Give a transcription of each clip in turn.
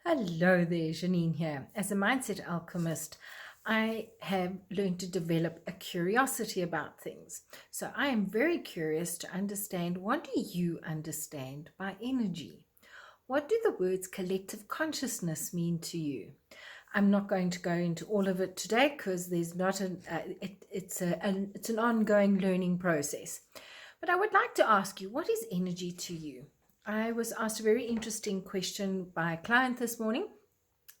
Hello there, Janine here. As a mindset alchemist, I have learned to develop a curiosity about things. So I am very curious to understand, what do you understand by energy? What do the words collective consciousness mean to you? I'm not going to go into all of it today because there's not it's an ongoing learning process. But I would like to ask you, what is energy to you? I was asked a very interesting question by a client this morning.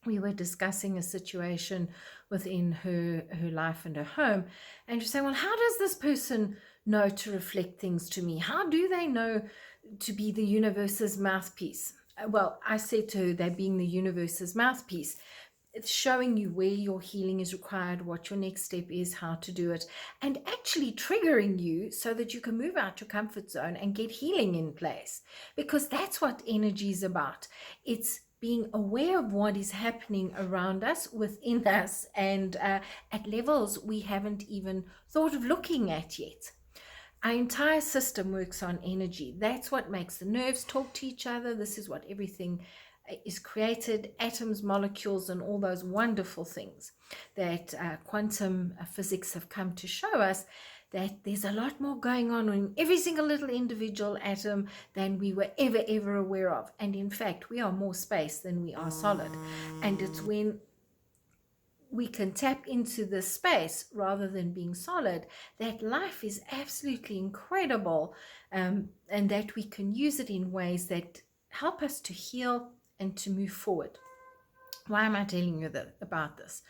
We were discussing a situation within her life and her home, and you're saying, well, how does this person know to reflect things to me? How do they know to be the universe's mouthpiece? Well, I said to her, they're being the universe's mouthpiece. It's showing you where your healing is required, what your next step is, how to do it, and actually triggering you so that you can move out your comfort zone and get healing in place. Because that's what energy is about. It's being aware of what is happening around us, within us, and at levels we haven't even thought of looking at yet. Our entire system works on energy. That's what makes the nerves talk to each other. This is what everything is created, atoms, molecules, and all those wonderful things that quantum physics have come to show us, that there's a lot more going on in every single little individual atom than we were ever aware of. And in fact, we are more space than we are solid. And it's when we can tap into this space rather than being solid that life is absolutely incredible, and that we can use it in ways that help us to heal and to move forward. Why am I telling you about this?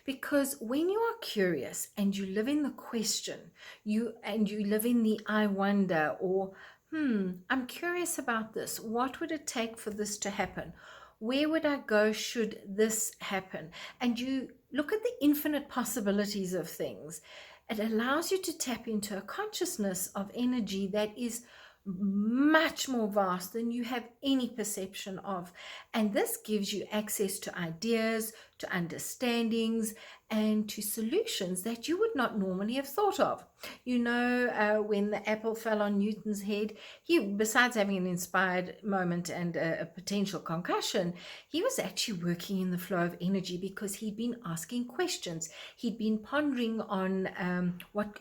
Because when you are curious and you live in the question, you live in the I wonder, or I'm curious about this. What would it take for this to happen? Where would I go should this happen? And you look at the infinite possibilities of things. It allows you to tap into a consciousness of energy that is much more vast than you have any perception of. And this gives you access to ideas, to understandings, and to solutions that you would not normally have thought of. You know, when the apple fell on Newton's head, he, besides having an inspired moment and a potential concussion, he was actually working in the flow of energy because he'd been asking questions. He'd been pondering on what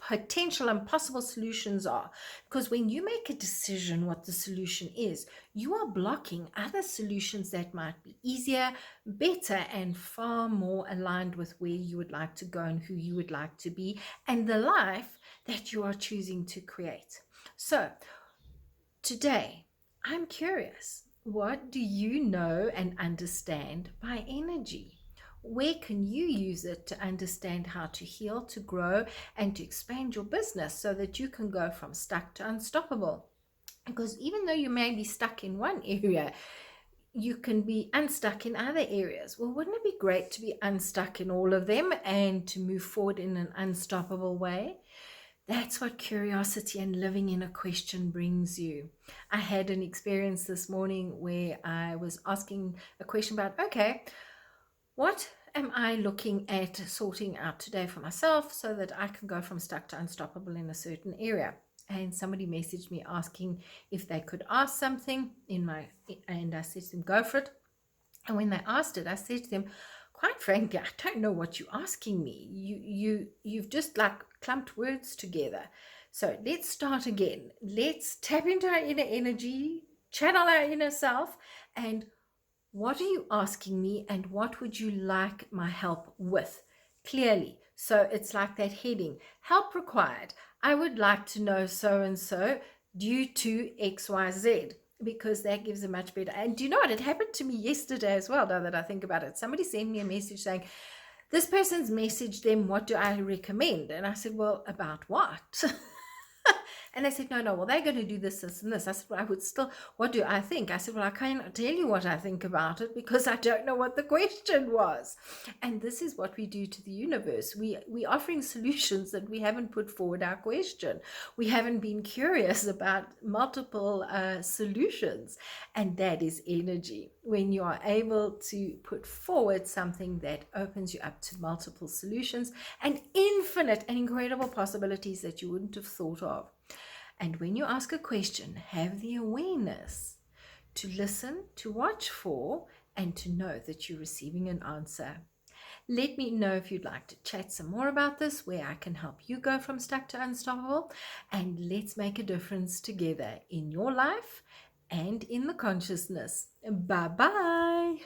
potential and possible solutions are. Because when you make a decision what the solution is, you are blocking other solutions that might be easier, better, and far more aligned with where you would like to go and who you would like to be and the life that you are choosing to create. So today, I'm curious, what do you know and understand by energy? Where can you use it to understand how to heal, to grow, and to expand your business so that you can go from stuck to unstoppable? Because even though you may be stuck in one area, you can be unstuck in other areas. Well, wouldn't it be great to be unstuck in all of them and to move forward in an unstoppable way? That's what curiosity and living in a question brings you. I had an experience this morning where I was asking a question about, okay, what am I looking at sorting out today for myself so that I can go from stuck to unstoppable in a certain area? And somebody messaged me asking if they could ask something and I said to them, go for it. And when they asked it, I said to them, quite frankly, I don't know what you're asking me. You've just like clumped words together. So let's start again. Let's tap into our inner energy, channel our inner self, and what are you asking me and what would you like my help with? Clearly. So it's like that heading, help required. I would like to know so and so due to XYZ, because that gives a much better. And do you know what? It happened to me yesterday as well, now that I think about it. Somebody sent me a message saying, this person's messaged them, what do I recommend? And I said, well, about what? And they said, no, well, they're going to do this, this, and this. I said, well, I would still, what do I think? I said, well, I can't tell you what I think about it because I don't know what the question was. And this is what we do to the universe. We're offering solutions that we haven't put forward our question. We haven't been curious about multiple solutions. And that is energy. When you are able to put forward something that opens you up to multiple solutions and infinite and incredible possibilities that you wouldn't have thought of. And when you ask a question, have the awareness to listen, to watch for, and to know that you're receiving an answer. Let me know if you'd like to chat some more about this, where I can help you go from stuck to unstoppable, and let's make a difference together in your life and in the consciousness. Bye bye.